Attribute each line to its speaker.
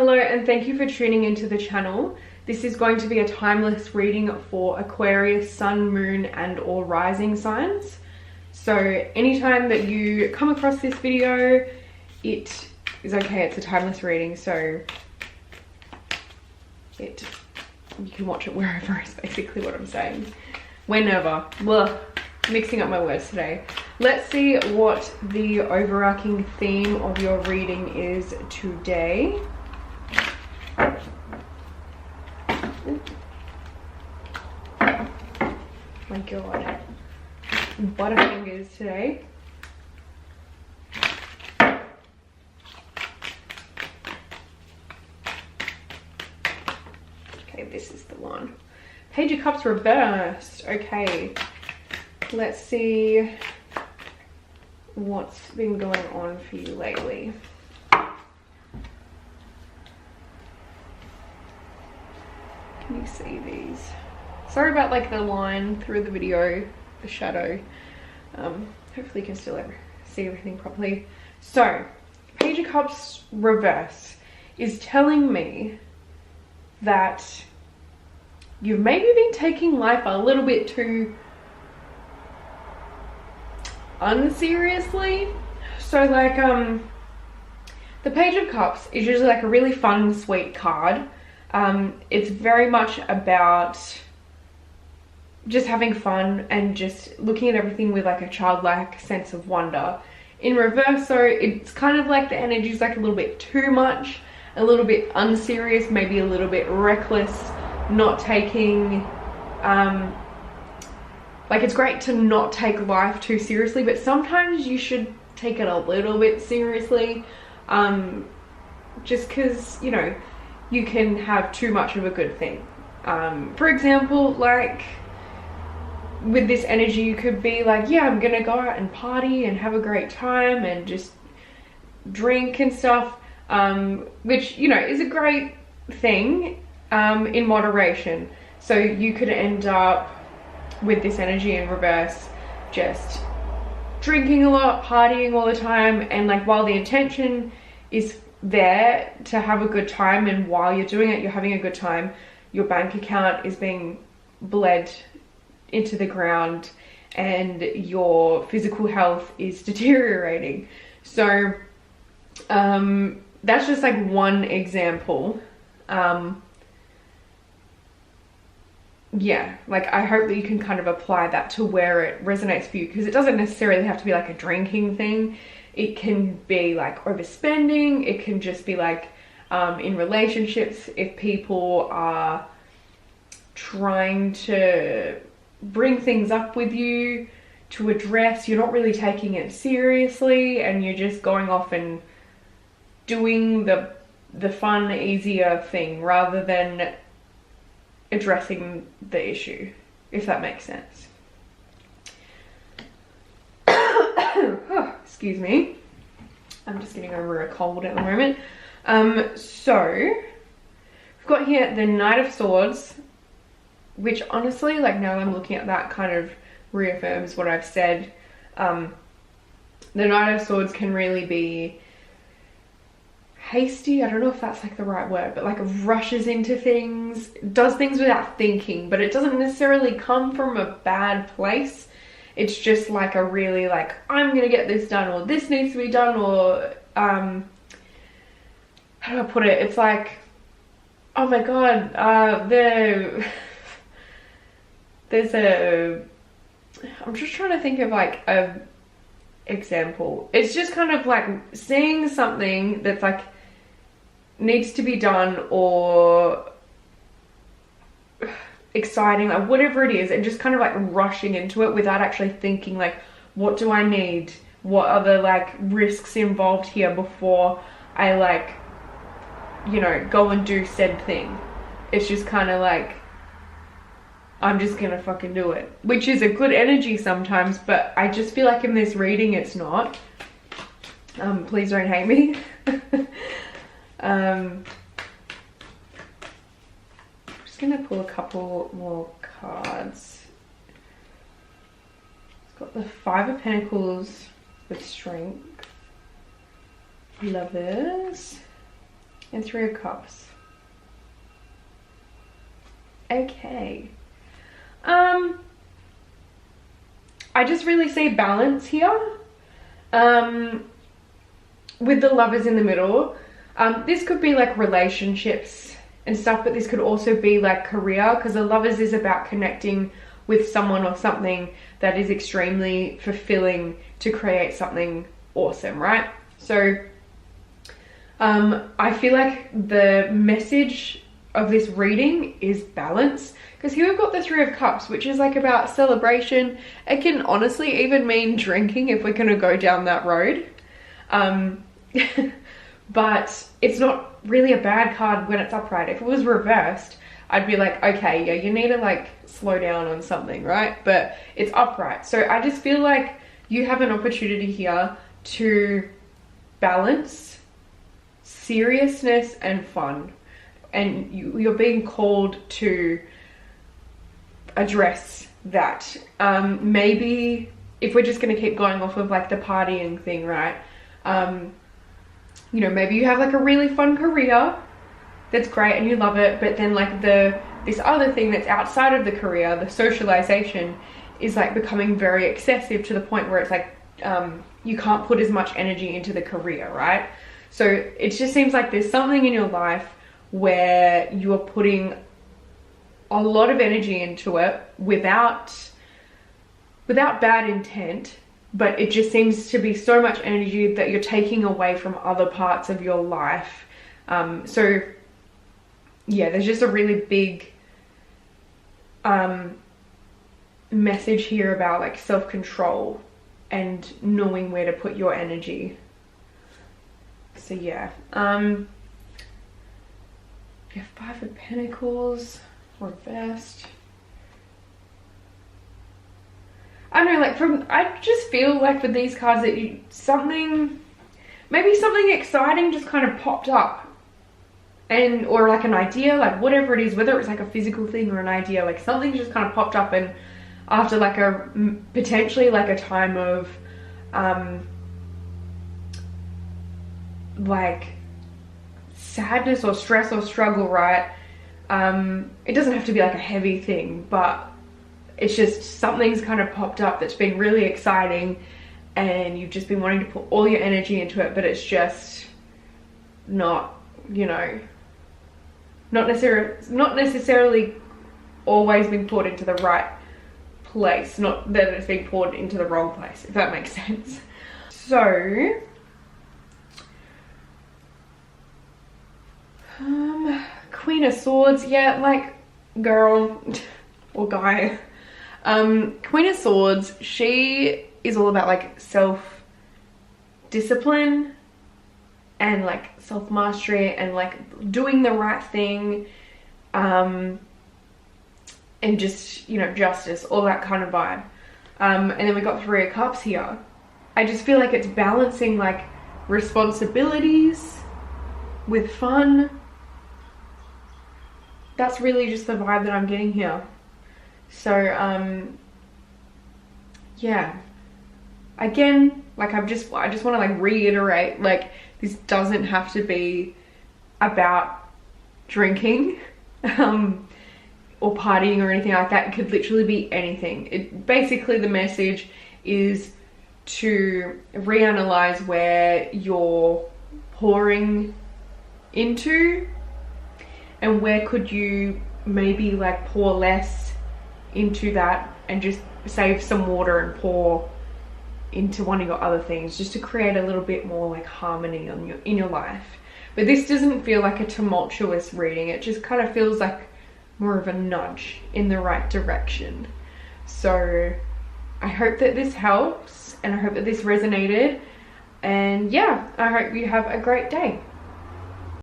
Speaker 1: Hello and thank you for tuning into the channel. This is going to be a timeless reading for Aquarius, Sun, Moon and or rising signs. So anytime that you come across this video, it is okay, it's a timeless reading, so you can watch it wherever is basically what I'm saying. Whenever. Blah. Mixing up my words today. Let's see what the overarching theme of your reading is today. My god. Butterfingers today. Okay, this is the one. Page of Cups reversed. Okay. Let's see what's been going on for you lately. Can you see these? Sorry about like the line through the video, the shadow. Hopefully you can still see everything properly. So, Page of Cups reverse is telling me that you've maybe been taking life a little bit too unseriously. So like the Page of Cups is usually like a really fun, sweet card. It's very much about just having fun and just looking at everything with like a childlike sense of wonder. In reverse, so it's kind of like the energy is like a little bit too much, a little bit unserious, maybe a little bit reckless, not taking like it's great to not take life too seriously, but sometimes you should take it a little bit seriously, just because, you know, you can have too much of a good thing. For example, like with this energy, you could be like, yeah, I'm gonna go out and party and have a great time and just drink and stuff, which, you know, is a great thing in moderation. So you could end up with this energy in reverse just drinking a lot, partying all the time, and like while the intention is there to have a good time, and while you're doing it you're having a good time, your bank account is being bled into the ground and your physical health is deteriorating. So that's just like one example. Yeah, like I hope that you can kind of apply that to where it resonates for you, because it doesn't necessarily have to be like a drinking thing. It can be like overspending. It can just be like in relationships, if people are trying to bring things up with you to address, you're not really taking it seriously and you're just going off and doing the fun, easier thing rather than addressing the issue, if that makes sense. Oh, excuse me, I'm just getting over a cold at the moment. So we've got here the Knight of Swords, which honestly, like now I'm looking at that, kind of reaffirms what I've said. The Knight of Swords can really be hasty, I don't know if that's like the right word, but like rushes into things, does things without thinking, but it doesn't necessarily come from a bad place. It's just like a really like, I'm gonna get this done, or this needs to be done, or how do I put it? It's like, oh my god, there's a, I'm just trying to think of like a example. It's just kind of like seeing something that's like needs to be done or exciting, like whatever it is, and just kind of like rushing into it without actually thinking like, what do I need? What are the like risks involved here before I like, you know, go and do said thing? It's just kind of like, I'm just gonna fucking do it, which is a good energy sometimes, but I just feel like in this reading it's not. Please don't hate me. I'm just gonna pull a couple more cards. It's got the Five of Pentacles with Strength, Lovers, and Three of Cups. Okay. I just really see balance here. With the Lovers in the middle. This could be like relationships and stuff, but this could also be like career, because the Lovers is about connecting with someone or something that is extremely fulfilling to create something awesome, right? So I feel like the message of this reading is balance, because here we've got the Three of Cups, which is like about celebration. It can honestly even mean drinking if we're gonna go down that road. But it's not really a bad card when it's upright. If it was reversed, I'd be like, okay, yeah, you need to like slow down on something, right? But it's upright. So I just feel like you have an opportunity here to balance seriousness and fun. And you're being called to address that. Maybe if we're just going to keep going off of like the partying thing, right? You know, maybe you have like a really fun career that's great and you love it, but then like this other thing that's outside of the career, the socialization, is like becoming very excessive to the point where it's like you can't put as much energy into the career, right? So it just seems like there's something in your life where you're putting a lot of energy into it without bad intent, but it just seems to be so much energy that you're taking away from other parts of your life. So yeah, there's just a really big message here about like self-control and knowing where to put your energy. So yeah, you have Five of Pentacles reversed. I don't know, like I just feel like with these cards that maybe something exciting just kind of popped up, or like an idea, like whatever it is, whether it's like a physical thing or an idea, like something just kind of popped up, and after like potentially like a time of like sadness or stress or struggle, right? It doesn't have to be like a heavy thing, but it's just something's kind of popped up that's been really exciting and you've just been wanting to put all your energy into it, but it's just not, you know, not necessarily always been put into the right place, not that it's been poured into the wrong place, if that makes sense. So Queen of Swords, yeah, like girl or guy, Queen of Swords, she is all about like self-discipline and like self-mastery and like doing the right thing, and just, you know, justice, all that kind of vibe. And then we got Three of Cups here. I just feel like it's balancing like responsibilities with fun. That's really just the vibe that I'm getting here. So yeah, again, like I just want to like reiterate, like this doesn't have to be about drinking or partying or anything like that. It could literally be anything. It basically, the message is to reanalyze where you're pouring into and where could you maybe like pour less into that and just save some water and pour into one of your other things, just to create a little bit more like harmony in your life. But this doesn't feel like a tumultuous reading. It just kind of feels like more of a nudge in the right direction. So I hope that this helps and I hope that this resonated, and yeah, I hope you have a great day.